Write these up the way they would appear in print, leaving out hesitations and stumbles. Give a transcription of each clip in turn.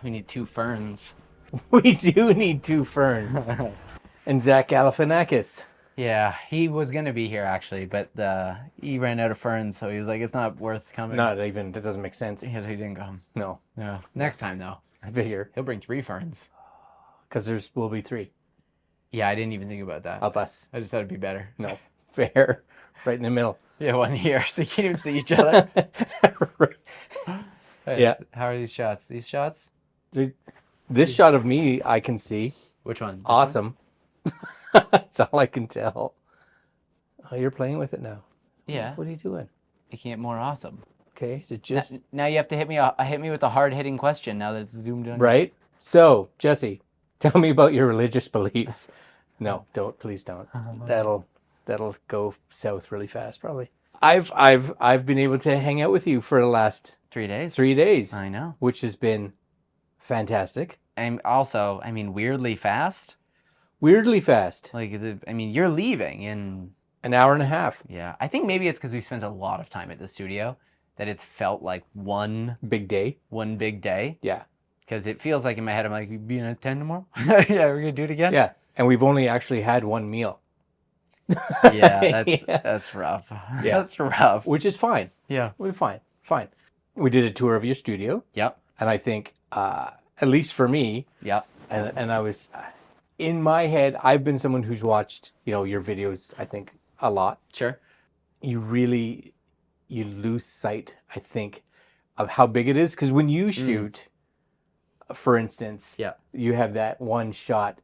We need 2 ferns. We do need 2 ferns. And Zach Galifianakis. Yeah, he was gonna be here actually, but he ran out of ferns, so he was like, it's not worth coming. Not even, that doesn't make sense. He didn't come. No. No. Next time though, I figure. he'll bring 3 ferns. Because will be 3 Yeah, I didn't even think about that. of us. I just thought it'd be better. No. Fair. Right in the middle. Yeah, 1 here, so you can't even see each other. Right. Hey, Yeah. How are these shots? These shots? This shot of me, I can see. Which one? This Awesome. That's all I can tell. Oh, you're playing with it now. Yeah. What are you doing? Making it more awesome. Okay, is it just Now you have to hit me with a hard-hitting question now that it's zoomed in. right? So, Jesse, tell me about your religious beliefs. No, please don't. That'll go south really fast, probably. I've been able to hang out with you for the last 3 days. 3 days. I know. Which has been fantastic. And also, weirdly fast. Weirdly fast. Like, you're leaving in... An hour and a half. Yeah. I think maybe it's because we spent a lot of time at the studio that it's felt like one big day. Yeah. Because it feels like in my head, I'm like, you being at 10 tomorrow? Yeah, we're going to do it again? Yeah. And we've only actually had 1 meal. Yeah, that's rough. Yeah. That's rough. Which is fine. Yeah. We're fine. Fine. We did a tour of your studio. Yep. And I think, at least for me, Yep. and I was, in my head, I've been someone who's watched, your videos, I think, a lot. Sure. You lose sight, I think, of how big it is. Because when you shoot, for instance, Yeah. you have that one shot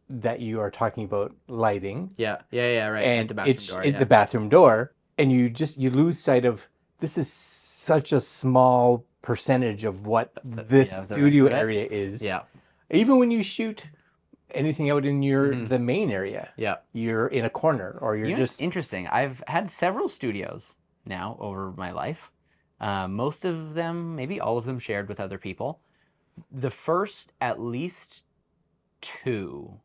that you are talking about lighting. Yeah, right. And At the bathroom it's door. at the bathroom door. And you lose sight of, this is such a small percentage of what this the studio rest of it. area is. Yeah. Even when you shoot anything out in the main area, Yeah. you're in a corner or you're just interesting. I've had several studios now over my life. Most of them, maybe all of them, shared with other people. The first, at least 2,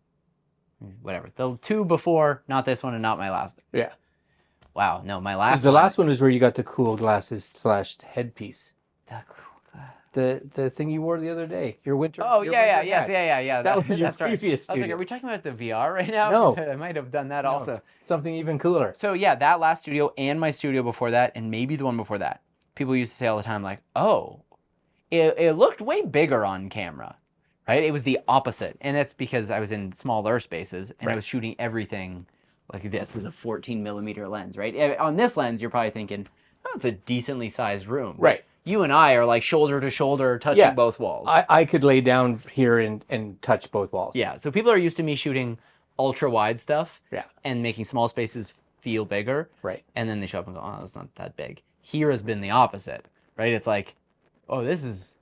whatever. The 2 before, not this one and not my last. yeah. Wow, no, my 'Cause last. the last one is where you got the cool glasses / headpiece. The thing you wore the other day, your winter. Oh your yeah, winter hat. yeah. That was your that's right. previous I was like, studio. are we talking about the VR right now? No. I might have done that also. Something even cooler. So yeah, that last studio and my studio before that, and maybe the one before that. People used to say all the time, like, oh, it looked way bigger on camera, right? It was the opposite. And that's because I was in smaller spaces and I was shooting everything like this. This is a 14mm lens, right? On this lens, you're probably thinking, oh, it's a decently sized room. Right. You and I are like shoulder to shoulder touching both walls. I could lay down here and touch both walls. Yeah, so people are used to me shooting ultra wide stuff Yeah. and making small spaces feel bigger. Right. And then they show up and go, oh, it's not that big. Here has been the opposite, right? It's like, oh, this is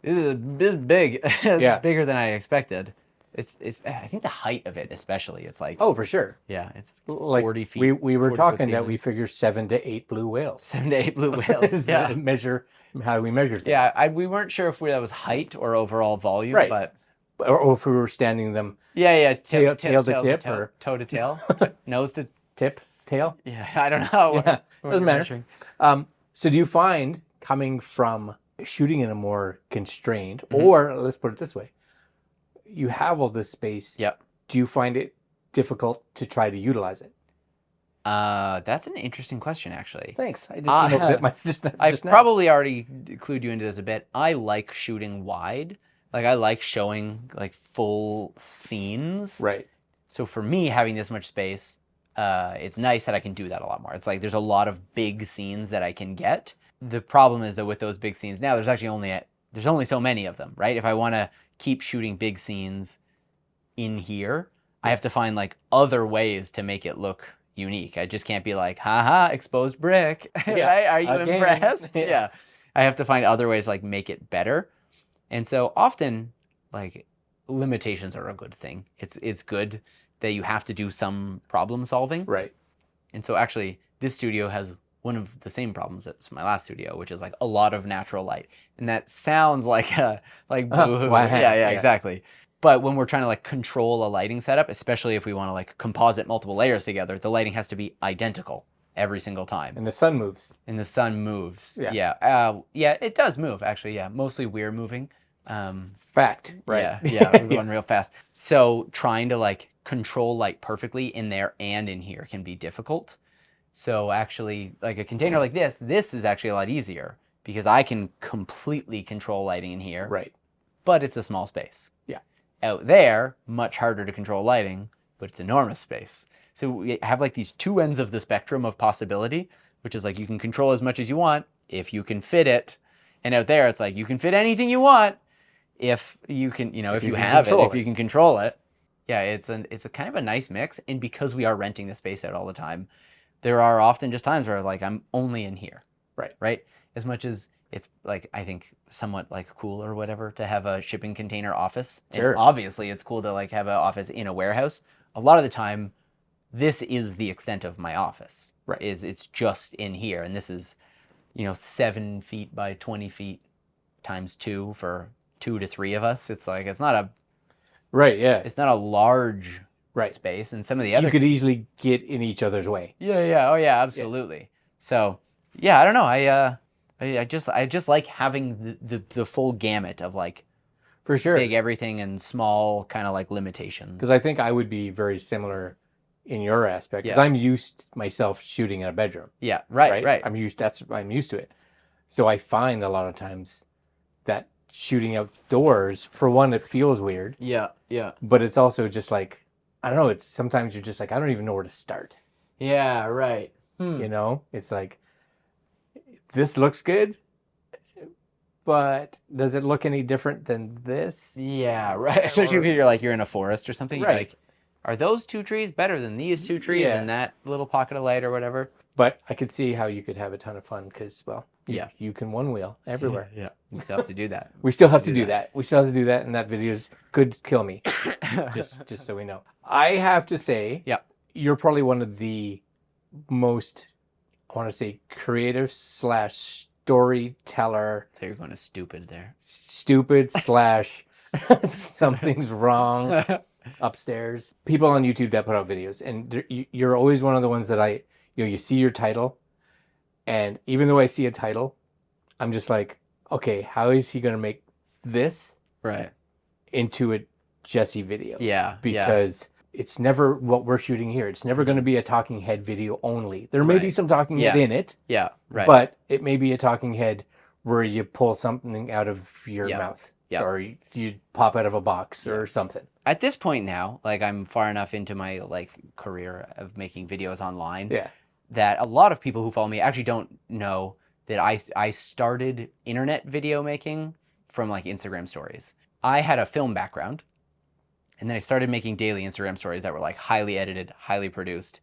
big. It's bigger than I expected. It's I think the height of it especially, it's like, Oh, for sure. yeah, it's Like 40 feet. we were 40 talking foot that we ceilings. figure 7 to 8 blue whales. 7 to 8 blue whales. Is Yeah. the measure how we measure things. Yeah, we weren't sure if that was height or overall volume, Right. but Or if we were standing them yeah, tail to tip or toe to tail, nose to tip, tail. yeah. I don't know. Yeah, what doesn't you're matter. measuring. So do you find coming from shooting in a more constrained, or let's put it this way, you have all this space. Yep. Do you find it difficult to try to utilize it? That's an interesting question, actually. Thanks. I didn't know that just I've now. probably already clued you into this a bit. I like shooting wide. Like, I like showing, like, full scenes. Right. So for me, having this much space, it's nice that I can do that a lot more. It's like there's a lot of big scenes that I can get. The problem is that with those big scenes now, there's only so many of them, right? If I want to keep shooting big scenes in here, I have to find, like, other ways to make it look unique. I just can't be like, haha, exposed brick. Yeah, Right? Are you again. impressed? Yeah. Yeah. I have to find other ways, like, make it better. And so often, like, limitations are a good thing. It's good that you have to do some problem solving. Right. And so actually, this studio has one of the same problems as my last studio, which is like a lot of natural light. And that sounds like boo-hoo. Wow. Yeah, exactly. But when we're trying to like control a lighting setup, especially if we want to like composite multiple layers together, the lighting has to be identical. every single time. And the sun moves. And the sun moves. Yeah. Yeah, it does move, actually, yeah. Mostly we're moving. Fact, right? Yeah, we're going real fast. So trying to like control light perfectly in there and in here can be difficult. So actually, like a container like this is actually a lot easier because I can completely control lighting in here. Right. But it's a small space. Yeah. Out there, much harder to control lighting, but it's enormous space. So we have like these two ends of the spectrum of possibility, which is like you can control as much as you want if you can fit it. And out there, it's like you can fit anything you want if you can, if you have it, if you can control it. Yeah, it's a kind of a nice mix. And because we are renting the space out all the time, there are often just times where like I'm only in here. Right. As much as it's like, I think somewhat like cool or whatever to have a shipping container office. Sure. And obviously it's cool to like have an office in a warehouse. A lot of the time, this is the extent of my office. Right. It's just in here. And this is, 7 feet by 20 feet times 2 for 2 to 3 of us. It's like, it's not a large space. And some of the other, you could easily get in each other's way. Yeah. Oh yeah, absolutely. Yeah. So yeah, I don't know. I just like having the full gamut of like, for sure, big everything and small kind of like limitations. Because I think I would be very similar in your aspect. Because I'm used myself shooting in a bedroom. Yeah, right. I'm used to it. So I find a lot of times that shooting outdoors, for one, it feels weird. Yeah. But it's also just like, I don't know. It's sometimes you're just like, I don't even know where to start. Yeah, right. It's like, this looks good, but does it look any different than this? Yeah, right. Especially if you're in a forest or something. Right. You're like, are those 2 trees better than these 2 trees in that little pocket of light or whatever? But I could see how you could have a ton of fun because, well, you can one wheel everywhere. Yeah. We still have to do that. We still have to do that. And that video could kill me. just so we know. I have to say, you're probably one of the most, I want to say, creative / storyteller. So you're going to stupid there. Stupid / something's wrong upstairs. People on YouTube that put out videos, and you're always one of the ones that you see your title, and even though I see a title, I'm just like, okay, how is he going to make this into a Jesse video? Yeah. Because it's never what we're shooting here. It's never going to be a talking head video only. There may be some talking head in it. Yeah, right. But it may be a talking head where you pull something out of your mouth. Yeah. Or you pop out of a box or something. At this point now, like I'm far enough into my like career of making videos online that a lot of people who follow me actually don't know that I started internet video making from like Instagram stories. I had a film background, and then I started making daily Instagram stories that were like highly edited, highly produced.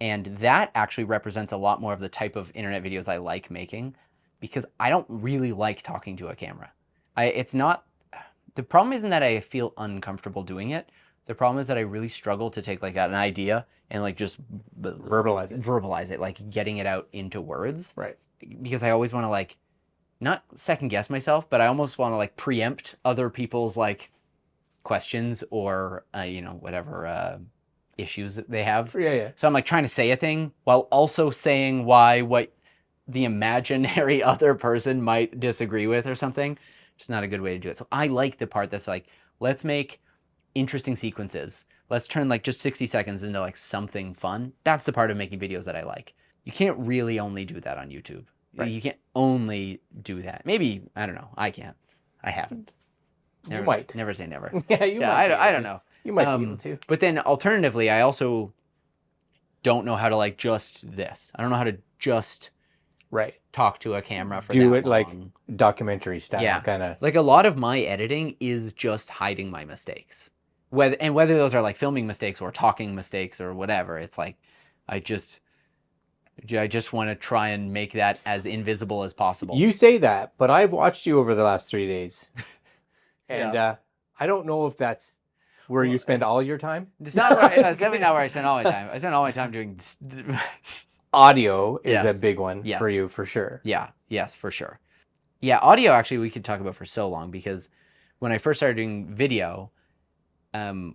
And that actually represents a lot more of the type of internet videos I like making because I don't really like talking to a camera. The problem isn't that I feel uncomfortable doing it. The problem is that I really struggle to take like an idea and like just verbalize it, like getting it out into words. Right. Because I always want to like, not second guess myself, but I almost want to like preempt other people's like questions or, whatever issues that they have. Yeah. So I'm like trying to say a thing while also saying what the imaginary other person might disagree with or something. It's not a good way to do it. So I like the part that's like, let's make interesting sequences. Let's turn like just 60 seconds into like something fun. That's the part of making videos that I like. You can't really only do that on YouTube. Right. You can't only do that. Maybe, I don't know. I can't. I haven't. You might. Never say never. Yeah, you might. I don't know. You might be able to. But then alternatively, I also don't know how to like just this. I don't know how to just talk to a camera for do that it long. Like documentary style, kind of. Like a lot of my editing is just hiding my mistakes. Whether those are like filming mistakes or talking mistakes or whatever, it's like I just want to try and make that as invisible as possible. You say that, but I've watched you over the last 3 days. And I don't know if that's where you spend all your time. It's not where it's definitely not where I spend all my time. I spend all my time doing audio is a big one for you, for sure. Yeah. Yes, for sure. Yeah, audio actually we could talk about for so long because when I first started doing video,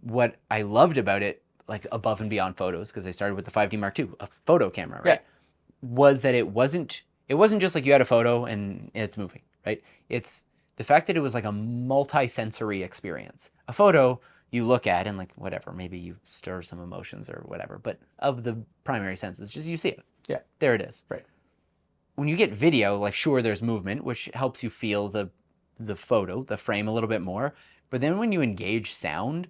what I loved about it, like above and beyond photos, because I started with the 5D Mark II, a photo camera, right? was that it wasn't just like you had a photo and it's moving, right? It's the fact that it was like a multi-sensory experience. A photo you look at and like whatever, maybe you stir some emotions or whatever, but of the primary senses, just you see it. Yeah. There it is. Right. When you get video, like sure there's movement, which helps you feel the photo, the frame a little bit more. But then when you engage sound,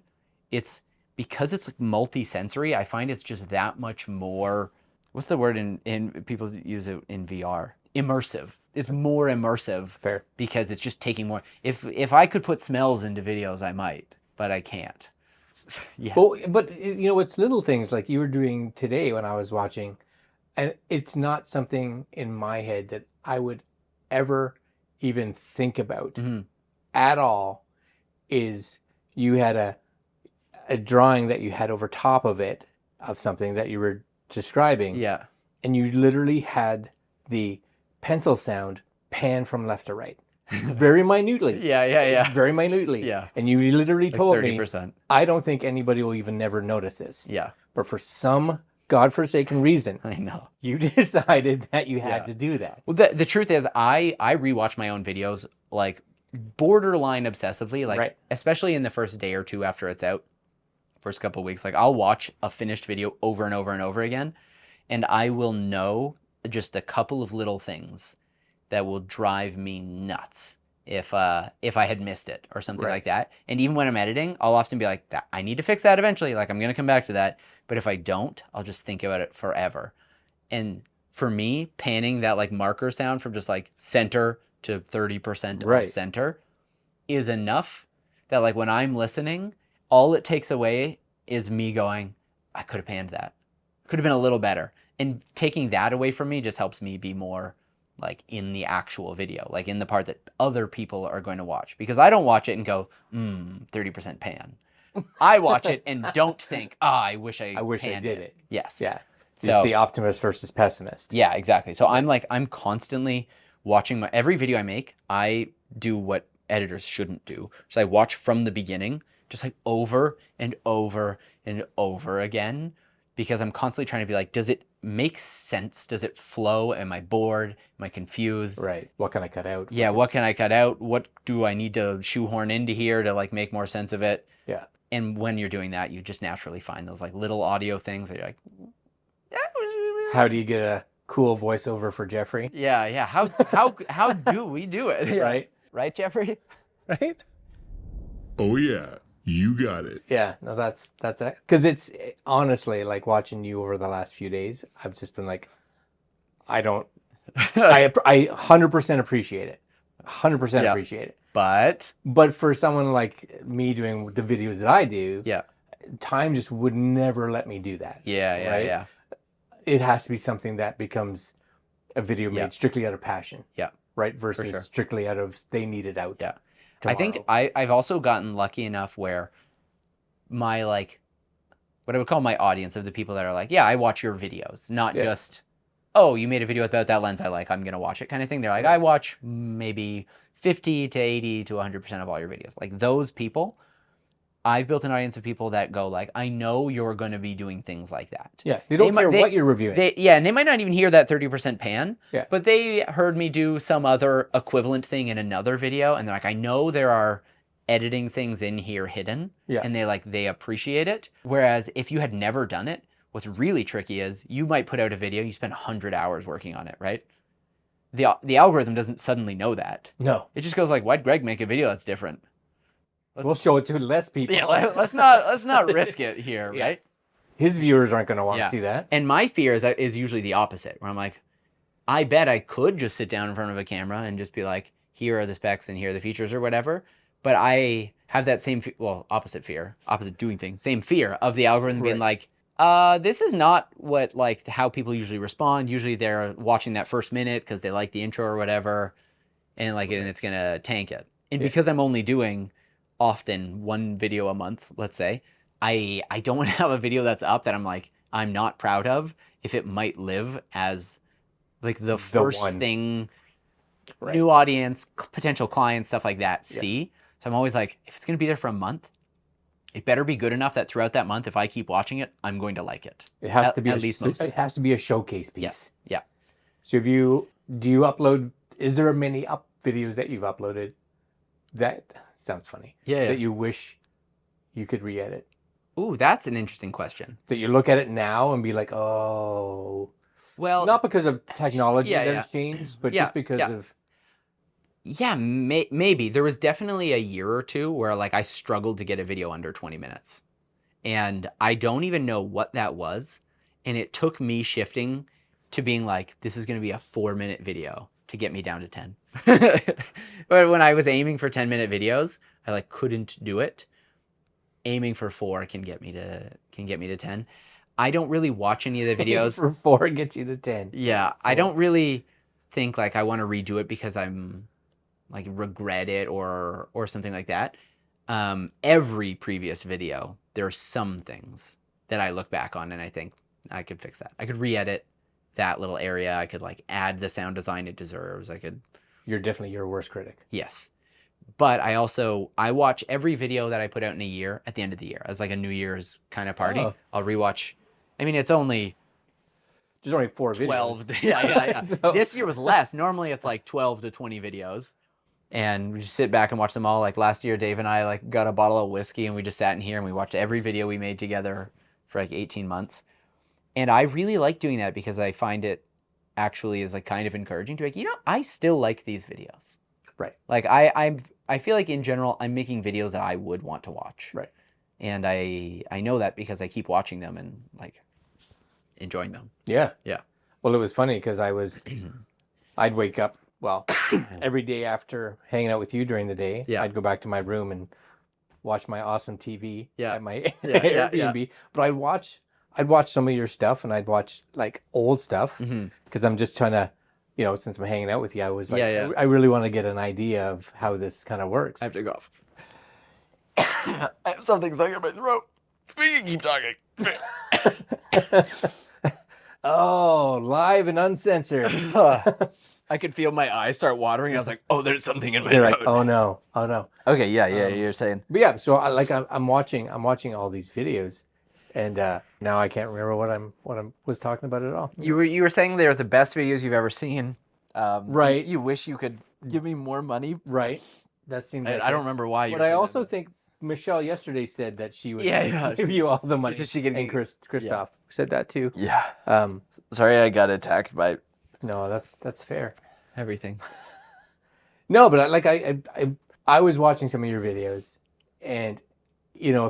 it's because it's like multi-sensory, I find it's just that much more, what's the word in people use it in VR? Immersive. It's more immersive. Fair. Because it's just taking more. If I could put smells into videos, I might, but I can't. Yeah. Well, but you know, it's little things like you were doing today when I was watching, and it's not something in my head that I would ever even think about at all. Is you had a drawing that you had over top of it of something that you were describing. Yeah. And you literally had the pencil sound pan from left to right. Very minutely. Yeah. Very minutely. Yeah. And you literally Like told 30%. me, I don't think anybody will even never notice this. Yeah. But for some godforsaken reason, I know. you decided that you had to do that. Well, the truth is, I rewatch my own videos like borderline obsessively, like Right. especially in the first day or two after it's out, first couple of weeks. Like I'll watch a finished video over and over and over again, and I will know just a couple of little things that will drive me nuts if I had missed it or something like that. And even when I'm editing, I'll often be like, I need to fix that eventually. Like I'm gonna come back to that. But if I don't, I'll just think about it forever. And for me, panning that like marker sound from just like center to 30% off center is enough that like when I'm listening, all it takes away is me going, I could have panned that. Could have been a little better. And taking that away from me just helps me be more like in the actual video, like in the part that other people are going to watch. Because I don't watch it and go, 30% pan. I watch it and don't think, I wish I did it. Yes. Yeah. So it's the optimist versus pessimist. yeah, exactly. So I'm constantly watching every video I make. I do what editors shouldn't do. So I watch from the beginning, just like over and over and over again, because I'm constantly trying to be like, does it make sense? Does it flow? Am I bored? Am I confused? Right. What can I cut out? Yeah. What can I cut out? What do I need to shoehorn into here to like make more sense of it? Yeah. And when you're doing that, you just naturally find those like little audio things that you're like, how do you get a cool voiceover for Jeffrey? yeah. How do we do it? Yeah. Right. Right, Jeffrey? Right? Oh yeah, you got it. Yeah, no, that's it. Because it's honestly like watching you over the last few days. I've just been like, I 100% appreciate it. 100% appreciate it. But for someone like me doing the videos that I do, time just would never let me do that. Yeah. It has to be something that becomes a video made strictly out of passion. Yeah. Right? Versus strictly out of they need it out. Yeah. Tomorrow. I think I've also gotten lucky enough where my like what I would call my audience of the people that are like, yeah, I watch your videos, not just, oh, you made a video about that lens I like, I'm gonna watch it kind of thing. They're like, I watch maybe 50 to 80 to 100% of all your videos. Like those people, I've built an audience of people that go like, I know you're going to be doing things like that. Yeah, they don't care what you're reviewing. And they might not even hear that 30% pan, but they heard me do some other equivalent thing in another video, and they're like, I know there are editing things in here hidden, and they appreciate it. Whereas if you had never done it, what's really tricky is you might put out a video, you spend 100 hours working on it, right? The algorithm doesn't suddenly know that. No. It just goes like, why'd Greg make a video that's different? We'll show it to less people. Yeah, let's not risk it here, right? His viewers aren't going to want to see that. And my fear is usually the opposite, where I'm like, I bet I could just sit down in front of a camera and just be like, here are the specs and here are the features or whatever. But I have that same, opposite fear, opposite doing things, same fear of the algorithm being like, this is not what like how people usually respond. Usually they're watching that first minute because they like the intro or whatever, and like and it's gonna tank it. And because I'm only doing often one video a month, let's say, I don't want to have a video that's up that I'm like, I'm not proud of if it might live as like the first thing new audience, potential clients, stuff like that see. So I'm always like, if it's going to be there for a month, it better be good enough that throughout that month, if I keep watching it, I'm going to like it. It has to be at least most. It has to be a showcase piece. Yes. Yeah. So do you upload, is there many videos that you've uploaded that sounds funny? Yeah. That you wish you could re-edit? Ooh, that's an interesting question. That you look at it now and be like, oh, Well, not because of technology yeah, that yeah. has changed, but Yeah, just because yeah. of, yeah, maybe. There was definitely a year or two where like I struggled to get a video under 20 minutes. And I don't even know what that was. And it took me shifting to being like, this is going to be a 4-minute video to get me down to 10. But when I was aiming for 10-minute videos, I like couldn't do it. Aiming for 4 can get me to 10. I don't really watch any of the videos. for 4 gets you to 10. Yeah, I don't really think like I want to redo it because I'm like regret it or something like that. Every previous video, there are some things that I look back on and I think I could fix that. I could re-edit that little area. I could like add the sound design it deserves. You're definitely your worst critic. Yes. But I watch every video that I put out in a year at the end of the year as like a New Year's kind of party. Oh. I'll rewatch. I mean, it's only There's only 4 videos. 12. Yeah. So- This year was less. Normally it's like 12 to 20 videos. And we just sit back and watch them all. Like last year, Dave and I like got a bottle of whiskey and we just sat in here and we watched every video we made together for like 18 months. And I really like doing that because I find it actually is like kind of encouraging to be like, I still like these videos. Right. Like I feel like in general, I'm making videos that I would want to watch. Right. And I know that because I keep watching them and like enjoying them. Yeah. Yeah. Well, it was funny because I'd wake up, every day after hanging out with you during the day, Yeah. I'd go back to my room and watch my awesome TV at my Yeah. Airbnb. But I'd watch some of your stuff and I'd watch like old stuff because I'm just trying to, since I'm hanging out with you, I was like, I really want to get an idea of how this kind of works. I have to go off. I have something stuck in my throat. Keep talking. Oh, live and uncensored. I could feel my eyes start watering. I was like, "Oh, there's something in my You're throat." like, oh no. Okay, yeah, you're saying. But yeah, so I'm watching all these videos, and now I can't remember what I was talking about at all. You were saying they're the best videos you've ever seen. Right. You wish you could give me more money. Right. That seems. I don't remember why. But I also think Michelle yesterday said that she would Yeah. give you all the money. She said she could and get- Christoph said that too. Yeah. Sorry, I got attacked by No, that's fair. everything. No, but I was watching some of your videos, and I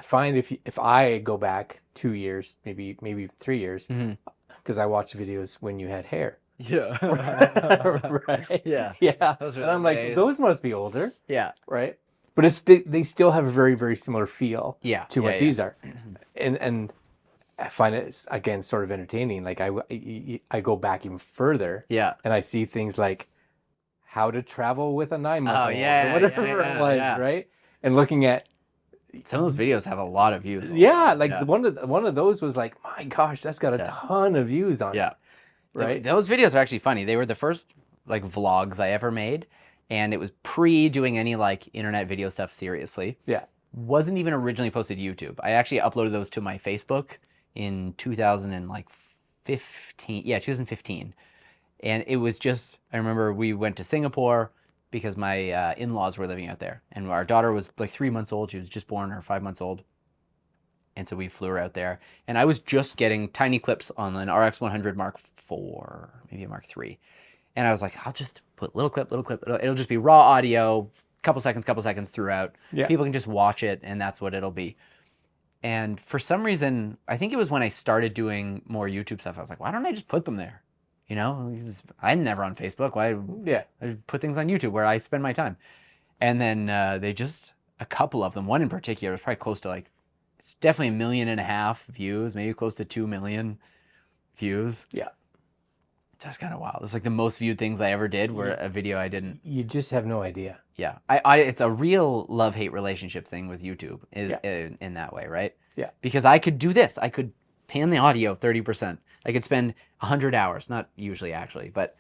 find if I go back 2 years, maybe 3 years, because I watched videos when you had hair. Yeah. Right. Yeah. Yeah. Those were And the I'm like, days. those must be older, Yeah. right? But they still have a very, very similar feel Yeah. to what yeah. these are, and I find it again sort of entertaining. Like I go back even further, Yeah. and I see things like how to travel with a 9-month-old, Oh, yeah, or whatever yeah, it was, yeah. right? And looking at Some of those videos have a lot of views. one of those was like, my gosh, that's got a ton of views on it. Yeah. Right. Those videos are actually funny. They were the first like vlogs I ever made, and it was pre doing any like internet video stuff seriously. Yeah. Wasn't even originally posted to YouTube. I actually uploaded those to my Facebook in 2015. Yeah, 2015. And it was just, I remember we went to Singapore because my in-laws were living out there, and our daughter was like 3 months old. She was just born, or 5 months old. And so we flew her out there, and I was just getting tiny clips on an RX 100 Mark IV, maybe a Mark III. And I was like, I'll just put little clip. It'll just be raw audio, couple seconds throughout. Yeah. People can just watch it, and that's what it'll be. And for some reason, I think it was when I started doing more YouTube stuff, I was like, why don't I just put them there? I'm never on Facebook. Why? Yeah. I put things on YouTube where I spend my time. And then a couple of them, one in particular, was probably close to like, it's definitely 1.5 million views, maybe close to 2 million views. Yeah. That's kind of wild. It's like the most viewed things I ever did were a video I didn't. You just have no idea. Yeah. It's a real love-hate relationship thing with YouTube in that way, right? Yeah. Because I could do this. I could pan the audio 30%. I could spend 100 hours, not usually actually, but.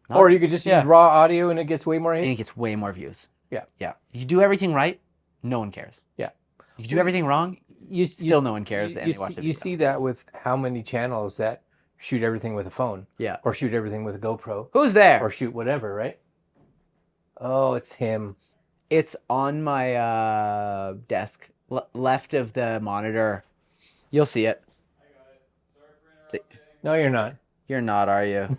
Or you could just use raw audio and it gets way more hits. And it gets way more views. Yeah. Yeah. You do everything right, no one cares. Yeah. You do everything wrong, no one cares. And they watch the You video. see that with how many channels that shoot everything with a phone. Yeah. Or shoot everything with a GoPro. Who's there? Or shoot whatever, right? Oh, it's him. It's on my desk, left of the monitor. You'll see it. No, you're not. You're not, are you?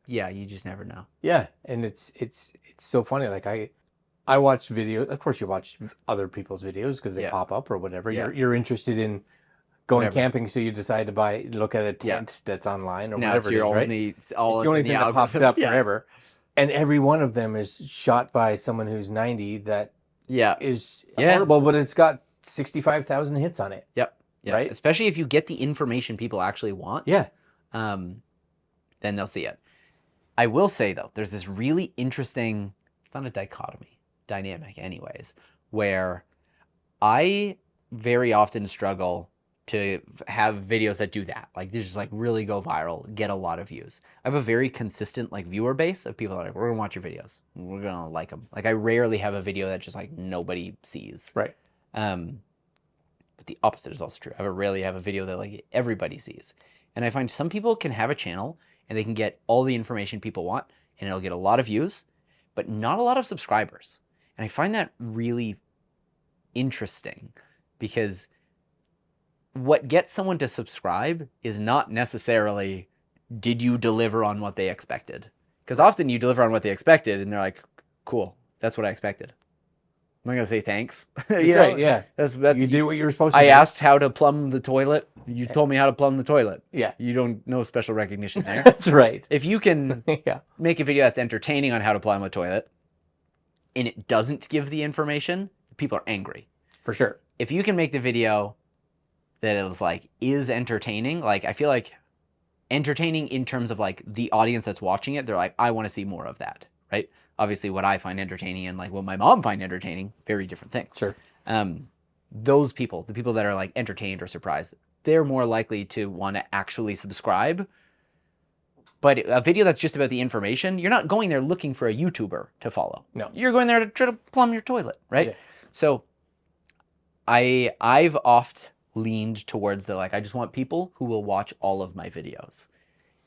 Yeah, you just never know. Yeah, and it's so funny. Like I watch videos. Of course, you watch other people's videos because they pop up or whatever. Yeah. You're interested in going Whatever. camping, so you decide to look at a tent that's online or Now whatever it's your it is, right? only, It's the only thing that algorithm. pops up Yeah. forever. And every one of them is shot by someone who's 90 that Yeah. is Yeah. horrible, but it's got 65,000 hits on it. Yep. Yeah. Right? Especially if you get the information people actually want. Yeah. Then they'll see it. I will say though, there's this really interesting, it's not a dynamic anyways, where I very often struggle to have videos that do that. Like they just like really go viral, get a lot of views. I have a very consistent like viewer base of people that are like, we're gonna watch your videos. We're gonna like them. Like I rarely have a video that just like nobody sees. Right. But the opposite is also true. I rarely have a video that like everybody sees. And I find some people can have a channel and they can get all the information people want and it'll get a lot of views, but not a lot of subscribers. And I find that really interesting because what gets someone to subscribe is not necessarily, did you deliver on what they expected? Because often you deliver on what they expected and they're like, cool, that's what I expected. I'm not going to say thanks. You know? Right, yeah. That's You did what you were supposed to I do. asked how to plumb the toilet. You told me how to plumb the toilet. Yeah. You don't know special recognition there. That's right. If you can Yeah. make a video that's entertaining on how to plumb a toilet and it doesn't give the information, people are angry. For sure. If you can make the video that is entertaining, like I feel like entertaining in terms of like the audience that's watching it, they're like, I want to see more of that, right? Obviously what I find entertaining and like what my mom find entertaining, very different things. Sure. Those people, the people that are like entertained or surprised, they're more likely to want to actually subscribe. But a video that's just about the information, you're not going there looking for a YouTuber to follow. No. You're going there to try to plumb your toilet, right? Yeah. So I've oft leaned towards the like, I just want people who will watch all of my videos.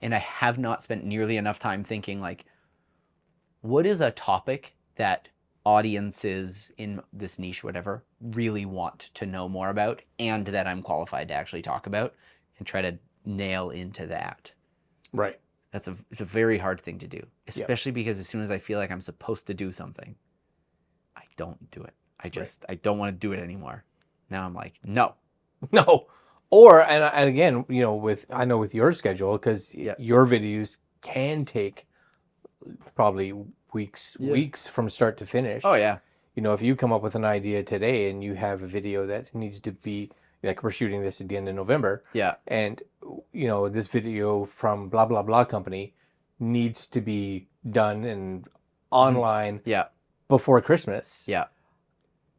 And I have not spent nearly enough time thinking like, what is a topic that audiences in this niche, whatever, really want to know more about and that I'm qualified to actually talk about and try to nail into that. Right. It's a very hard thing to do, especially because as soon as I feel like I'm supposed to do something, I don't do it. I don't want to do it anymore. Now I'm like, no. No. Or, and again, you know, with your schedule, because your videos can take probably weeks from start to finish. Oh, yeah. You know, if you come up with an idea today and you have a video that needs to be, like we're shooting this at the end of November. Yeah. And, you know, this video from blah, blah, blah company needs to be done and online before Christmas. Yeah.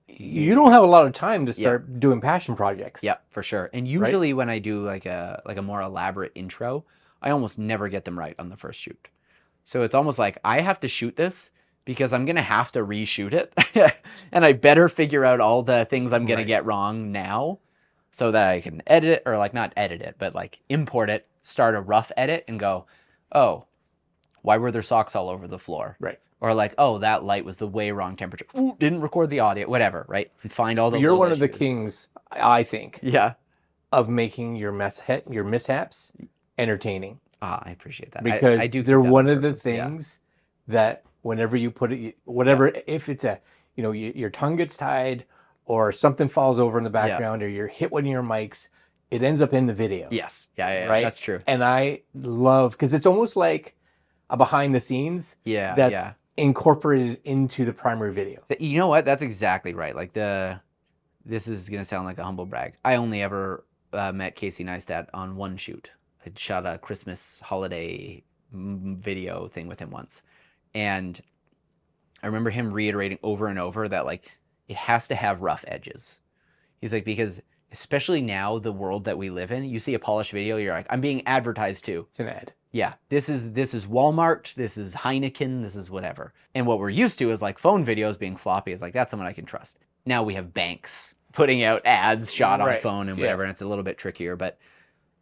You don't have a lot of time to start doing passion projects. Yeah, for sure. And usually when I do like a more elaborate intro, I almost never get them right on the first shoot. So it's almost like I have to shoot this because I'm going to have to reshoot it. And I better figure out all the things I'm going to get wrong now so that I can edit it, or like not edit it, but like import it, start a rough edit and go, oh, why were there socks all over the floor? Right. Or like, oh, that light was the way wrong temperature. Ooh, didn't record the audio, whatever, right? And find all the You're little one of the issues. kings, I think, Yeah. of making your mishaps entertaining. Ah, I appreciate that. Because I do keep they're that one on of the purpose, yeah. things that whenever you put it, whatever, if it's a, you know, your tongue gets tied or something falls over in the background or you're hit one of your mics, it ends up in the video. Yes. Yeah, right? That's true. And I love, because it's almost like a behind the scenes that's incorporated into the primary video. You know what? That's exactly right. Like this is going to sound like a humble brag. I only ever met Casey Neistat on one shoot. I shot a Christmas holiday video thing with him once. And I remember him reiterating over and over that like, it has to have rough edges. He's like, because especially now, the world that we live in, you see a polished video, you're like, I'm being advertised to. It's an ad. Yeah, this is Walmart, this is Heineken, this is whatever. And what we're used to is like phone videos being sloppy. It's like, that's someone I can trust. Now we have banks putting out ads shot on Right. phone and Yeah. whatever. And it's a little bit trickier, but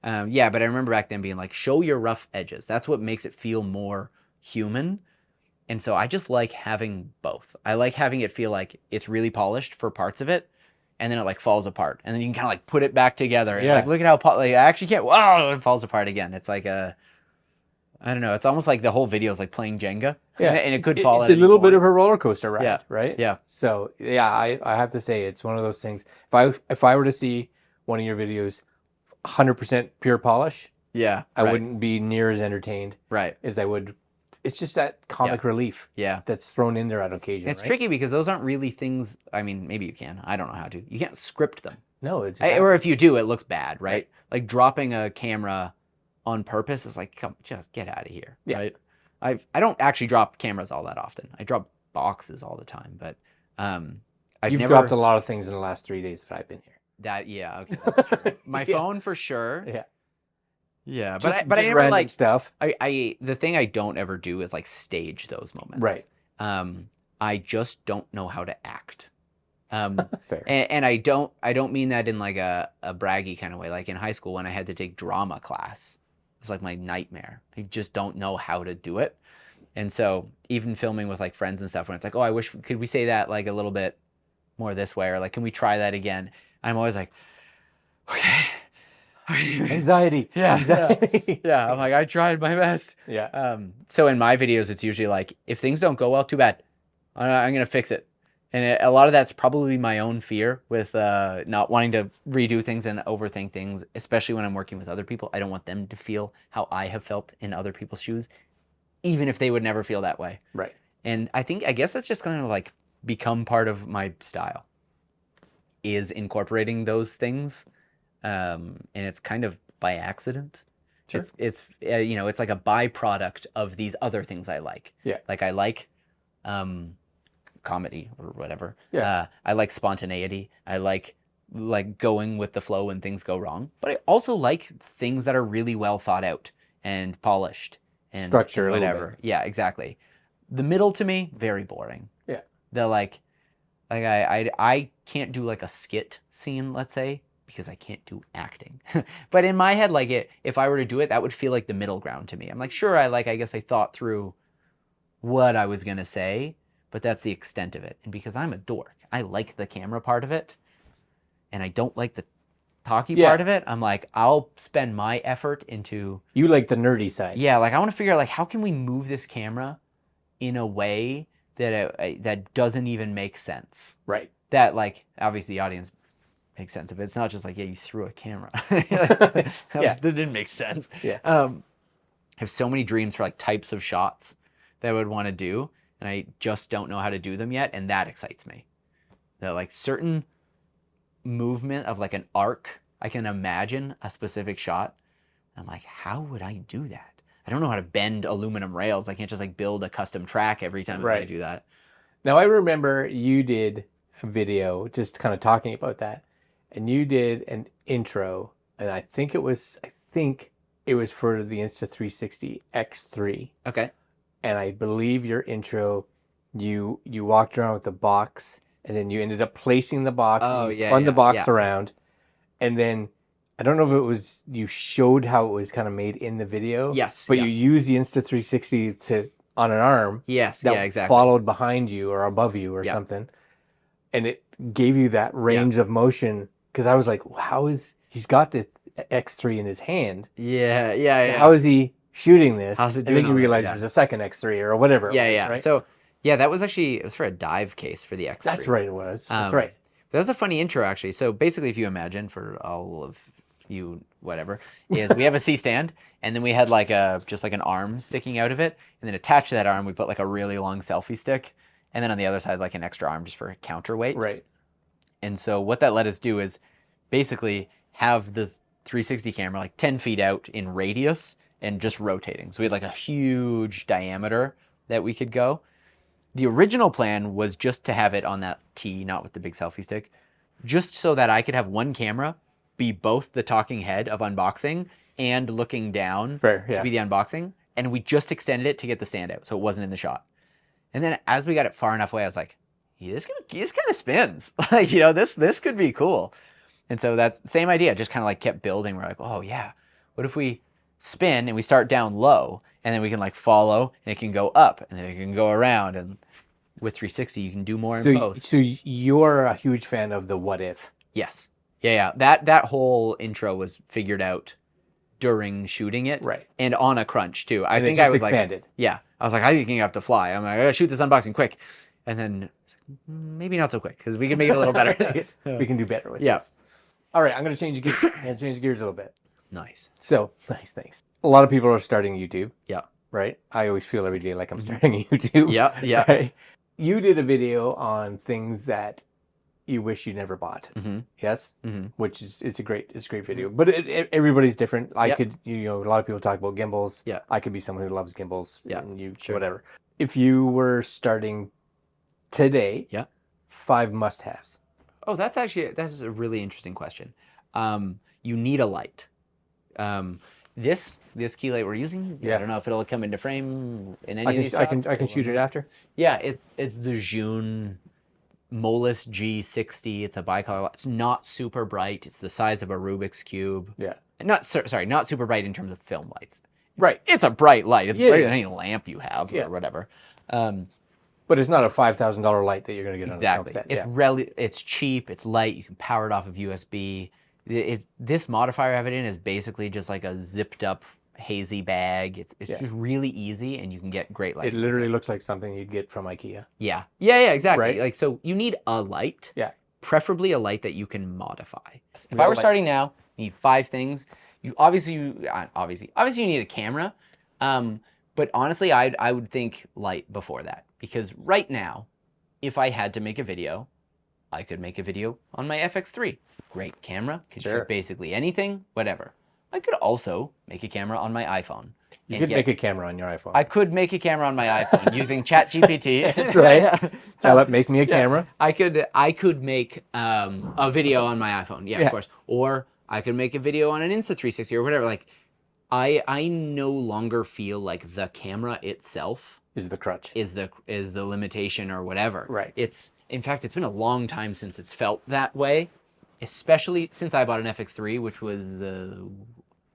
yeah. But I remember back then being like, show your rough edges. That's what makes it feel more human. And so I just like having both. I like having it feel like it's really polished for parts of it, and then it like falls apart, and then you can kind of like put it back together. And Yeah. like, look at how like I actually can't. Wow, it falls apart again. It's like I don't know. It's almost like the whole video is like playing Jenga. Yeah, and it could fall. It's at a little any bit point. of a roller coaster ride, Yeah. right? Yeah. So yeah, I have to say it's one of those things. If I were to see one of your videos, 100% pure polish, Yeah. I wouldn't be near as entertained Right. as I would. It's just that comic relief Yeah. that's thrown in there on occasion. It's right? tricky because those aren't really things. I mean, maybe you can. I don't know how to. You can't script them. No, it's Or if you do, it looks bad, right? Like dropping a camera on purpose is like, come, just get out of here, Yeah. right? I don't actually drop cameras all that often. I drop boxes all the time, but You've dropped a lot of things in the last 3 days that I've been here. Okay, that's true. My Yeah. phone for sure. Yeah, Yeah, just, but I just never random like stuff. the thing I don't ever do is like stage those moments. Right. I just don't know how to act. Fair. And I don't mean that in like a braggy kind of way. Like in high school when I had to take drama class, it was like my nightmare. I just don't know how to do it. And so even filming with like friends and stuff, when it's like, oh, could we say that like a little bit more this way? Or like, can we try that again? I'm always like, okay. Anxiety. Yeah. Anxiety. Yeah. I'm like, I tried my best. Yeah. So in my videos, it's usually like, if things don't go well, too bad. I'm going to fix it. And a lot of that's probably my own fear with not wanting to redo things and overthink things, especially when I'm working with other people. I don't want them to feel how I have felt in other people's shoes, even if they would never feel that way. Right. And I guess that's just going to like become part of my style, is incorporating those things. And it's kind of by accident. Sure. It's it's like a byproduct of these other things I like. Yeah. Like I like comedy or whatever. Yeah. I like spontaneity. I like going with the flow when things go wrong. But I also like things that are really well thought out and polished and Structure, and a little whatever. Yeah, exactly. The middle to me, very boring. Yeah. The like I can't do like a skit scene, let's say, because I can't do acting. But in my head, like if I were to do it, that would feel like the middle ground to me. I'm like, sure, I guess I thought through what I was going to say, but that's the extent of it. And because I'm a dork, I like the camera part of it, and I don't like the talky part of it. I'm like, I'll spend my effort into... You like the nerdy side. Yeah, like I want to figure out like how can we move this camera in a way that that doesn't even make sense. Right. That like obviously the audience makes sense of it. It's not just like, yeah, you threw a camera. That didn't make sense. Yeah. I have so many dreams for like types of shots that I would want to do, and I just don't know how to do them yet, and that excites me. That like certain movement of like an arc, I can imagine a specific shot. I'm like, how would I do that? I don't know how to bend aluminum rails. I can't just like build a custom track every time I do that. Now I remember you did a video just kind of talking about that, and you did an intro, and I think it was for the Insta360 X3. Okay. And I believe your intro, you walked around with the box, and then you ended up placing the box. Oh, and you yeah, spun the yeah, box yeah. around, and then I don't know if it was you showed how it was kind of made in the video. Yes, But yeah. you used the Insta360 on an arm. Yes, That yeah, exactly. followed behind you or above you or Yeah. something, and it gave you that range of motion. Because I was like, how he's got the X3 in his hand? Yeah, yeah, So yeah. how is he shooting this? How's it and doing then you all that? realize Yeah. there's a second X3 or whatever. Yeah, it was, yeah. Right? So, yeah, that was actually, it was for a dive case for the X3. That's right. It was. That's Um, right. That was a funny intro, actually. So basically, if you imagine, for all of you, whatever, is we have a C-stand, and then we had like just like an arm sticking out of it, and then attached to that arm, we put like a really long selfie stick, and then on the other side, like an extra arm just for a counterweight. Right. And so what that let us do is basically have the 360 camera like 10 feet out in radius and just rotating. So we had like a huge diameter that we could go. The original plan was just to have it on that T, not with the big selfie stick, just so that I could have one camera be both the talking head of unboxing and looking down Fair, yeah. to be the unboxing. And we just extended it to get the stand out, so it wasn't in the shot. And then as we got it far enough away, I was like, this kind of spins. Like, you know, this could be cool. And so that's same idea, just kind of like kept building. We're like, oh yeah, what if we spin and we start down low and then we can like follow and it can go up and then it can go around, and with 360 you can do more in post. So you're a huge fan of the what if. Yes. Yeah. That whole intro was figured out during shooting it. Right. And on a crunch too. I And think it just I was expanded. like, yeah, I was like, I think I have to fly. I'm like, I gotta shoot this unboxing quick. And then maybe not so quick because we can make it a little better. We can do better with Yeah. this. All right, I'm going to change gears. I'm going to change gears a little bit. Nice. So, nice, thanks. A lot of people are starting YouTube, Yeah. right? I always feel every day like I'm starting a YouTube. Yeah. Right? You did a video on things that you wish you never bought. Mm-hmm. Yes? Mm-hmm. Which is, it's a great video. But everybody's different. I Yep. could, you know, a lot of people talk about gimbals. Yeah. I could be someone who loves gimbals. Yeah, And you, sure. whatever. If you were starting today, Yeah. 5 must-haves. Oh, that's a really interesting question. You need a light. This key light we're using, Yeah. I don't know if it'll come into frame in any of these I shots. can shoot it after. Yeah, it's the June Molus G60. It's a bicolor light. It's not super bright. It's the size of a Rubik's Cube. Yeah. Not super bright in terms of film lights. Right. It's a bright light. It's Yeah, brighter yeah. than any lamp you have Yeah. or whatever. But it's not a $5,000 light that you're going to get Exactly. on a film set. It's cheap. It's light. You can power it off of USB. This modifier I have it in is basically just like a zipped up hazy bag. It's just really easy, and you can get great light. It literally looks like something you'd get from IKEA. Yeah, exactly. Right? Like, so you need a light. Yeah. Preferably a light that you can modify. If Real I were light. starting now, you need 5 things. You obviously you need a camera. But honestly, I would think light before that, because right now, if I had to make a video, I could make a video on my FX3. Great camera, can Sure. shoot basically anything, whatever. I could also make a camera on my iPhone. You and could get- make a camera on your iPhone. I could make a camera on my iPhone using ChatGPT. Right. Tell it, make me a camera. I could make a video on my iPhone. Yeah, Yeah. of course. Or I could make a video on an Insta360 or whatever. Like, I no longer feel like the camera itself Is the crutch. is the limitation or whatever. Right. In fact, it's been a long time since it's felt that way, especially since I bought an FX3, which was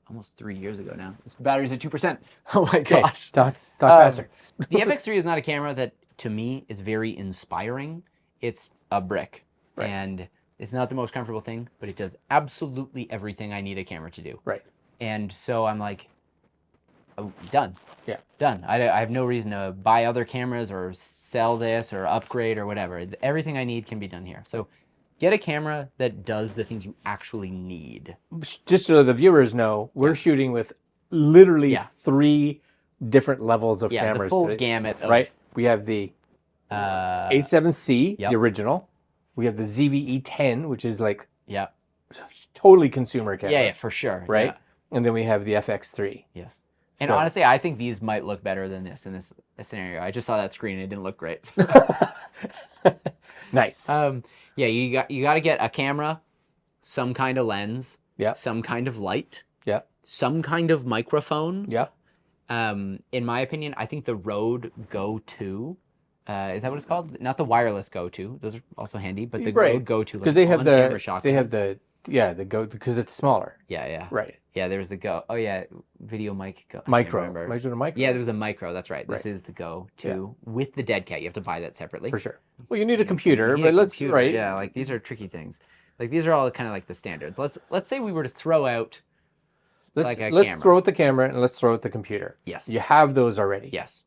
almost 3 years ago now. This battery's at 2%. Oh my Okay, gosh. talk faster. The FX3 is not a camera that, to me, is very inspiring. It's a brick. Right. And it's not the most comfortable thing, but it does absolutely everything I need a camera to do. Right. And so I'm like, oh, done. Yeah. Done. I have no reason to buy other cameras or sell this or upgrade or whatever. Everything I need can be done here. So get a camera that does the things you actually need. Just so the viewers know, we're shooting with literally Yeah. 3 different levels of Yeah, cameras. the full today. gamut of Right. We have the A7C, Yep. the original. We have the ZVE10, which is like Yeah. totally consumer camera. Yeah, for sure. Right. Yeah. And then we have the FX3. Yes. And So- honestly, I think these might look better than this in this scenario. I just saw that screen and it didn't look great. Nice. Yeah, you got to get a camera, some kind of lens, Yeah. some kind of light, Yeah. some kind of microphone. Yeah. In my opinion, I think the Rode Go 2, is that what it's called? Not the wireless Go 2. Those are also handy, but the Right. Rode Go 2, Because they have the shotgun. the Go, because it's smaller. Yeah. Right. Yeah, there was the Go. Oh yeah, video mic. Go. I can't Micro. remember. Micro to micro. Yeah, there was a micro. That's right. This Right. is the Go 2 with the dead cat. You have to buy that separately. For sure. Well, you need a computer, You need but a let's computer. right. Yeah, like these are tricky things. Like these are all kind of like the standards. Let's say we were to throw out like a Let's camera. throw out the camera and let's throw out the computer. Yes. You have those already. Yes.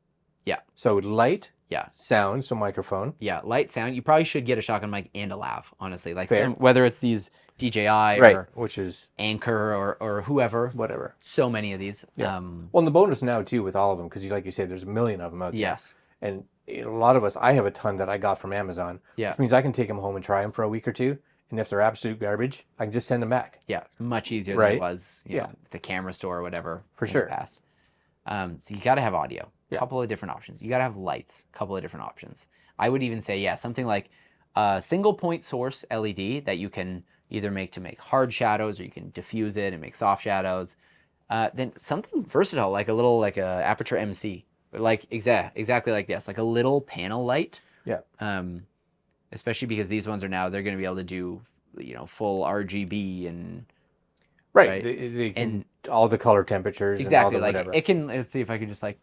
So light, Yeah. sound, so microphone. Yeah. Light, sound. You probably should get a shotgun mic and a lav. Honestly, like Fair. whether it's these DJI Right. or Which is Anchor or whoever. whatever. So many of these. Yeah. Well, and the bonus now too with all of them, because like you said, there's a million of them out there. Yes. And a lot of us, I have a ton that I got from Amazon. Yeah. Which means I can take them home and try them for a week or two. And if they're absolute garbage, I can just send them back. Yeah, it's much easier than Right. it was, you know, the camera store or whatever. For in sure. The past. So you got to have audio, a Yeah. couple of different options. You got to have lights, a couple of different options. I would even say, yeah, something like a single point source LED that you can either make to make hard shadows, or you can diffuse it and make soft shadows. Then something versatile, like a aperture MC, like exactly like this, like a little panel light. Yeah. especially because these ones are now, they're going to be able to do, full RGB and Right. They can, And- all the color temperatures exactly, and all the like whatever. it can. Let's see if I could just like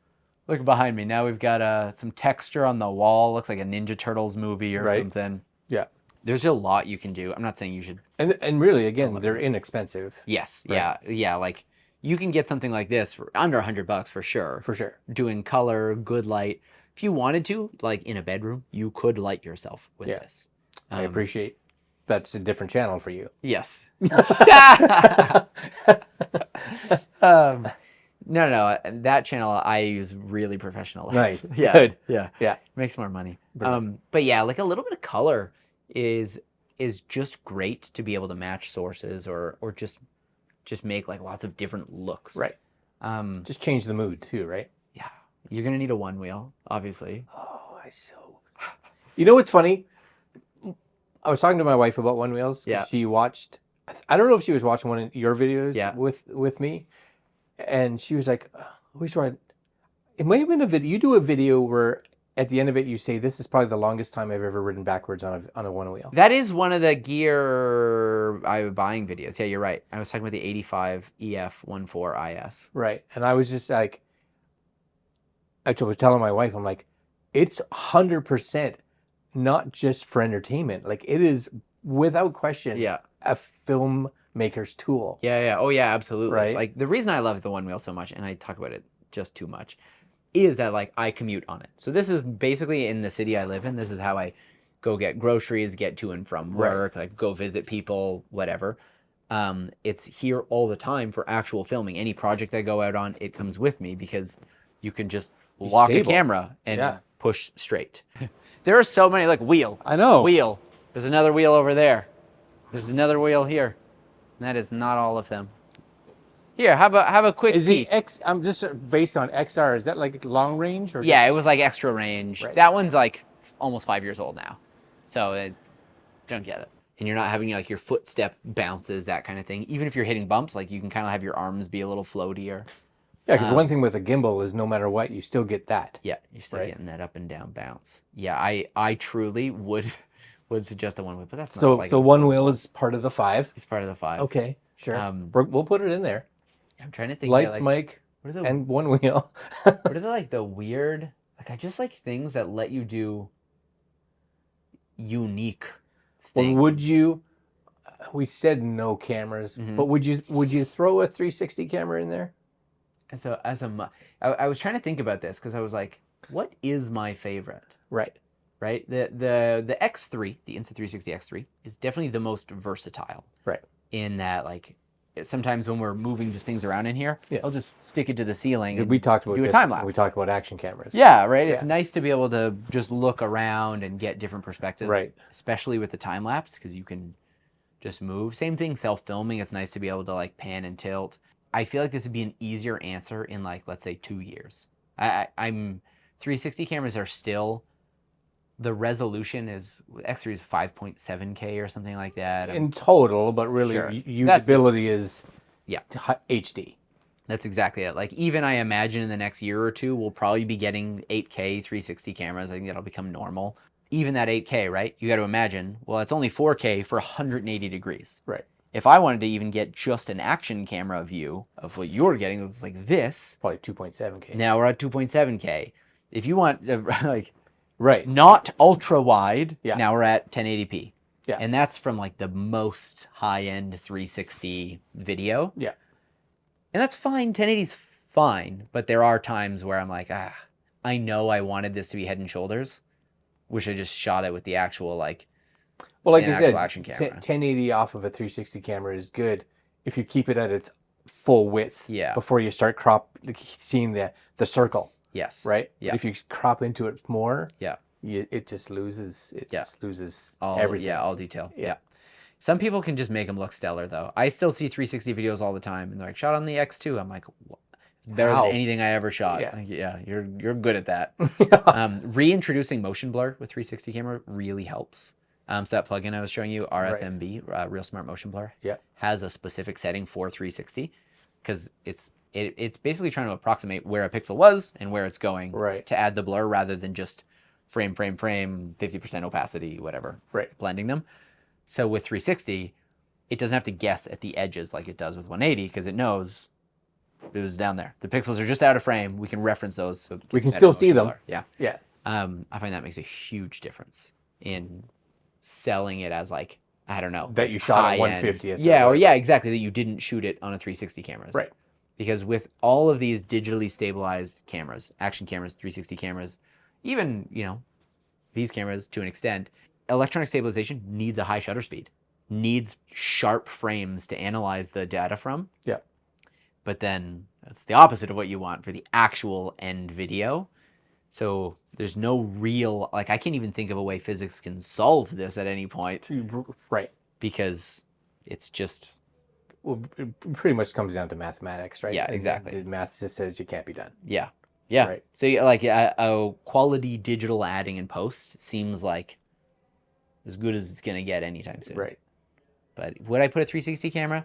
look behind me. Now we've got some texture on the wall. Looks like a Ninja Turtles movie or Right. something. Yeah. There's a lot you can do. I'm not saying you should. And really, again, they're inexpensive. Yes. Right. Yeah. Like you can get something like this for under $100 for sure. For sure. Doing color, good light. If you wanted to, like in a bedroom, you could light yourself with Yeah. this. I appreciate that's a different channel for you. Yes. No. That channel I use really professional lights. Nice. Yeah. Good. Yeah. Yeah. Makes more money. Brilliant. But yeah, like a little bit of color is just great to be able to match sources or just make like lots of different looks. Right. Just change the mood too, right? Yeah. You're gonna need a one wheel, obviously. Oh, You know what's funny? I was talking to my wife about one wheels. Yeah. She watched. I don't know if she was watching one of your videos. Yeah. With me, and she was like, "Which one?" It might have been a video. You do a video where at the end of it you say, "This is probably the longest time I've ever ridden backwards on a one wheel." That is one of the gear I was buying videos. Yeah, you're right. I was talking about the 85 EF 14 IS. Right. And I was just like, I was telling my wife, I'm like, it's 100% not just for entertainment. Like it is without question Yeah. a filmmaker's tool. Yeah. Oh, yeah, absolutely. Right. Like the reason I love the one wheel so much, and I talk about it just too much, is that like I commute on it. So this is basically in the city I live in. This is how I go get groceries, get to and from work, like go visit people, whatever. It's here all the time for actual filming. Any project I go out on, it comes with me because you can just lock stable. a camera and Yeah. push straight. There are so many, like wheel. I know. Wheel. There's another wheel over there. There's another wheel here. And that is not all of them. Here, have a quick Is peek. the X? I'm just based on XR. Is that like long range or? Yeah, just- it was like extra range. Right. That one's like almost 5 years old now. So don't get it. And you're not having like your footstep bounces, that kind of thing. Even if you're hitting bumps, like you can kind of have your arms be a little floatier. Yeah, because one thing with a gimbal is no matter what, you still get that. Yeah, you're still Right. getting that up and down bounce. Yeah, I truly would suggest the one wheel, but that's not So like so one wheel is part of the 5. it's part of the 5. Okay, sure. Um, We'll put it in there. I'm trying to think. Lights, like, mic, what are the and one wheel. what are the like the weird? Like I just like things that let you do unique Well, things. would you? We said no cameras, Mhm. but would you throw a 360 camera in there? I was trying to think about this because I was like, what is my favorite? Right. Right? The X3, the Insta360 X3 is definitely the most versatile. Right. In that like sometimes when we're moving just things around in here, Yeah. I'll just stick it to the ceiling and We talked about do a this time when lapse. We talked about action cameras. Yeah, right. It's Yeah. nice to be able to just look around and get different perspectives. Right. Especially with the time lapse because you can just move. Same thing, self-filming. It's nice to be able to like pan and tilt. I feel like this would be an easier answer in like, let's say 2 years. I'm 360 cameras are still, the resolution is, X3 is 5.7K or something like that. In total, but really Sure. usability is Yeah. HD. That's exactly it. Like even I imagine in the next year or two, we'll probably be getting 8K 360 cameras. I think that'll become normal. Even that 8K, right? You got to imagine, well, it's only 4K for 180 degrees. Right. If I wanted to even get just an action camera view of what you're getting, it's like this. Probably 2.7K. Now we're at 2.7K. If you want like Right. not ultra wide, Yeah. now we're at 1080p. Yeah. And that's from like the most high-end 360 video. Yeah. And that's fine. 1080's fine, but there are times where I'm like, I know I wanted this to be Head and Shoulders. Wish I just shot it with the actual like. Well, like an I actual said, action camera. 1080 off of a 360 camera is good if you keep it at its full width. Yeah. Before you start seeing the circle, Yes. right? Yeah. But if you crop into it more, Yeah. it just loses. It Yeah. just loses All everything. Yeah, all detail. Yeah. Yeah. Some people can just make them look stellar though. I still see 360 videos all the time, and they're like, "Shot on the X2." I'm like, "What? It's better How? than anything I ever shot." Yeah. Like, yeah, you're good at that. Reintroducing motion blur with 360 camera really helps. So that plugin I was showing you, RSMB, Real Smart Motion Blur, Yeah. has a specific setting for 360 because it's basically trying to approximate where a pixel was and where it's going Right. to add the blur rather than just frame, 50% opacity, whatever, Right. blending them. So with 360, it doesn't have to guess at the edges like it does with 180 because it knows it was down there. The pixels are just out of frame. We can reference those. So We can still see them. blur. Yeah. Yeah. I find that makes a huge difference in selling it as like, I don't know. That you shot at high-end. 150th. Yeah, or yeah, exactly. That you didn't shoot it on a 360 cameras. Right. Because with all of these digitally stabilized cameras, action cameras, 360 cameras, even, these cameras to an extent, electronic stabilization needs a high shutter speed, needs sharp frames to analyze the data from. Yeah. But then that's the opposite of what you want for the actual end video. So there's no real, I can't even think of a way physics can solve this at any point. Right. Because it's just... Well, it pretty much comes down to mathematics, right? Yeah, exactly. The math just says you can't be done. Yeah. Yeah. Right. So a quality digital adding in post seems like as good as it's going to get anytime soon. Right. But would I put a 360 camera?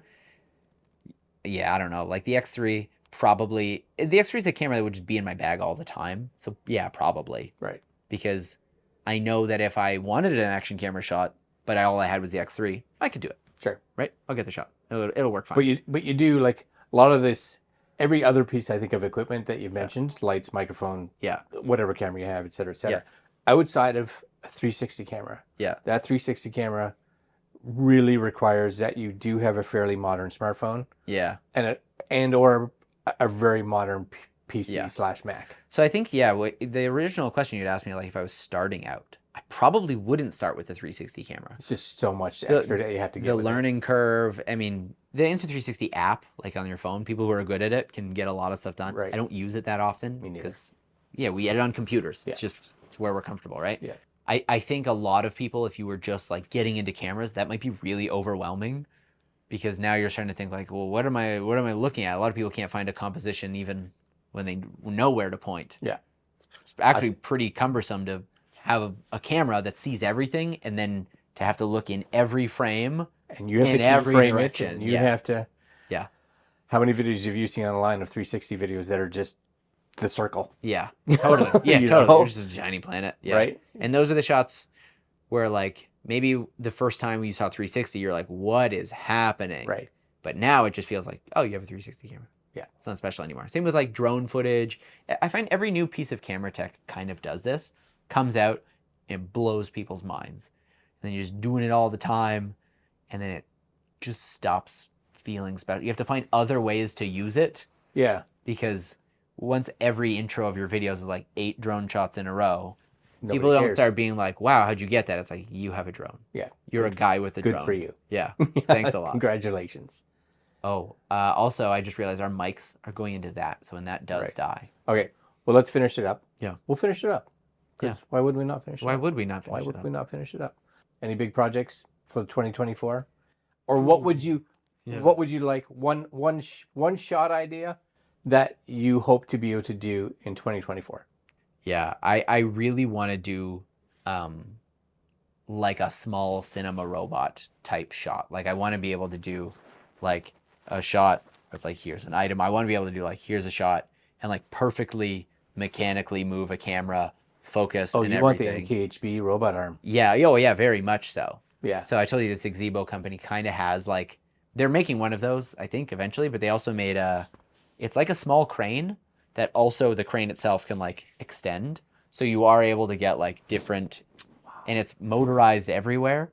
Yeah, I don't know. Like the X3, probably. The X3 is a camera that would just be in my bag all the time. So yeah, probably. Right. Because I know that if I wanted an action camera shot, but all I had was the X3, I could do it. Sure. Right? I'll get the shot. It'll work fine. But you do like a lot of this, every other piece I think of equipment that you've mentioned, lights, microphone, Yeah. whatever camera you have, et cetera, Yeah. outside of a 360 camera. Yeah. That 360 camera really requires that you do have a fairly modern smartphone Yeah. or a very modern PC Yeah. / Mac. So I think, the original question you'd asked me, like if I was starting out, I probably wouldn't start with the 360 camera. It's just so much extra that you have to get The with it. learning curve, I mean, the Insta360 app, like on your phone, people who are good at it can get a lot of stuff done. Right. I don't use it that often Me neither. because, we edit on computers. Yeah. It's where we're comfortable, right? Yeah. I think a lot of people, if you were just like getting into cameras, that might be really overwhelming because now you're starting to think like, well, what am I looking at? A lot of people can't find a composition even when they know where to point. Yeah. It's actually pretty cumbersome to have a camera that sees everything and then to have to look in every frame And you have in to every frame direction. it. And you have to. Yeah. How many videos have you seen online of 360 videos that are just the circle? Yeah, totally. Yeah, You totally. know? It's just a shiny planet. Yeah. Right. And those are the shots where like maybe the first time you saw 360, you're like, what is happening? Right. But now it just feels like, oh, you have a 360 camera. Yeah. It's not special anymore. Same with like drone footage. I find every new piece of camera tech kind of does this, comes out and blows people's minds. And then you're just doing it all the time. And then it just stops feeling special. You have to find other ways to use it Yeah. because once every intro of your videos is like 8 drone shots in a row, Nobody people don't cares. start being like, wow, how'd you get that? It's like, you have a drone. Yeah. You're a guy with a Good drone. for you. Yeah. Thanks a lot. Congratulations. Oh, also, I just realized our mics are going into that. So when that does Right. die. Okay. Well, let's finish it up. Yeah. We'll finish it up. 'Cause why would we not finish it Why up? would we not finish Why it would up? we not finish it up? Any big projects for 2024? Or what would you like one shot idea that you hope to be able to do in 2024? Yeah, I really want to do like a small cinema robot type shot. Like I want to be able to do like a shot that's like, here's an item. I want to be able to do like, here's a shot and like perfectly mechanically move a camera, focus Oh, and you everything. want the NKHB robot arm. Yeah, oh yeah, very much so. Yeah. So I told you this Exebo company kind of has like, they're making one of those, I think, eventually, but they also made it's like a small crane that also the crane itself can like extend. So you are able to get like different, and it's motorized everywhere.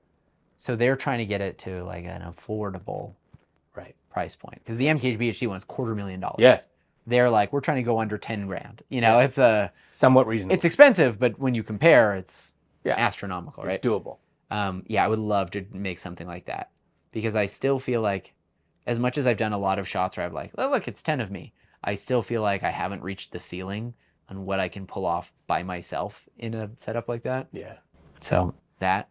So they're trying to get it to like an affordable Right. price point. Because the MKHB HD one's $250,000. Yeah. They're like, we're trying to go under 10 grand. You know, it's Somewhat reasonable. it's expensive, but when you compare, it's Yeah. astronomical, right? It's doable. Yeah, I would love to make something like that because I still feel like, as much as I've done a lot of shots where I'm like, oh, look, it's 10 of me, I still feel like I haven't reached the ceiling on what I can pull off by myself in a setup like that. Yeah. So that.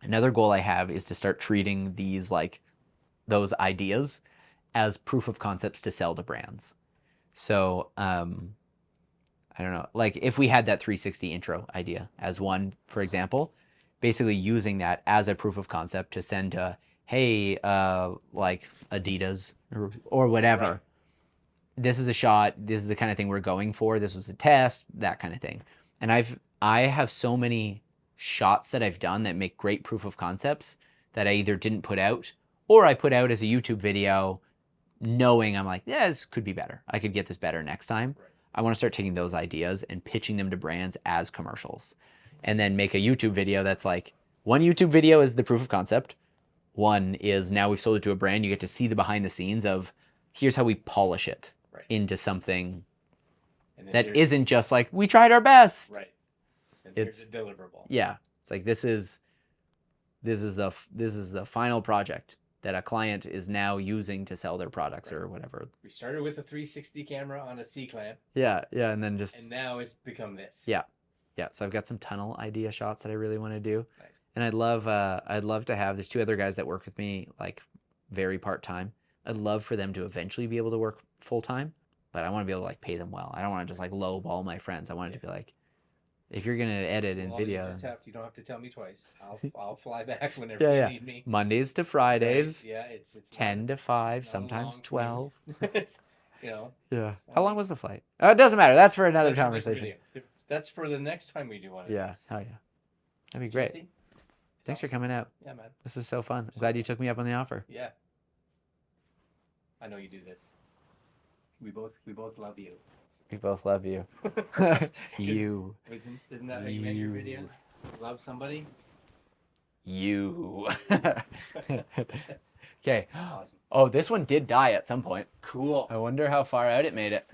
Another goal I have is to start treating these like those ideas as proof of concepts to sell to brands. So, I don't know, like if we had that 360 intro idea as one, for example, basically using that as a proof of concept to send to, hey, like Adidas or whatever. Right. This is a shot. This is the kind of thing we're going for. This was a test, that kind of thing. And I have so many shots that I've done that make great proof of concepts that I either didn't put out or I put out as a YouTube video knowing I'm like, yeah, this could be better. I could get this better next time. Right. I want to start taking those ideas and pitching them to brands as commercials and then make a YouTube video that's like, one YouTube video is the proof of concept. One is now we've sold it to a brand. You get to see the behind the scenes of here's how we polish it Right. into something And then that here's- isn't just like, we tried our best. right. And It's- here's a deliverable. Yeah. It's like, this is the final project that a client is now using to sell their products or whatever. We started with a 360 camera on a C-clamp, Yeah. Yeah. And then just, and now it's become this. yeah. Yeah. So I've got some tunnel idea shots that I really want to do. Nice. And I'd love to have, there's 2 other guys that work with me, like very part-time. I'd love for them to eventually be able to work full-time, but I want to be able to like pay them well. I don't want to just like lowball my friends. I want it to be like, if you're going to edit and Well, video, you don't have to tell me twice. I'll fly back whenever Yeah, you yeah. need me. Mondays to Fridays, Right, yeah, it's 10 to 5, it's not a sometimes long 12. commute. It's, you know. Yeah. How long was the flight? It doesn't matter. That's for another that's a different conversation. video. That's for the next time we do one of Yeah. these. Hell yeah. That'd be great. Jesse? Thanks for coming out. Yeah, man. This was so fun. I'm glad you took me up on the offer. Yeah. I know you do this. We both love you. We both love you. You. Isn't that how you make your videos? Love somebody? You. Okay. Awesome. Oh, this one did die at some point. Cool. I wonder how far out it made it.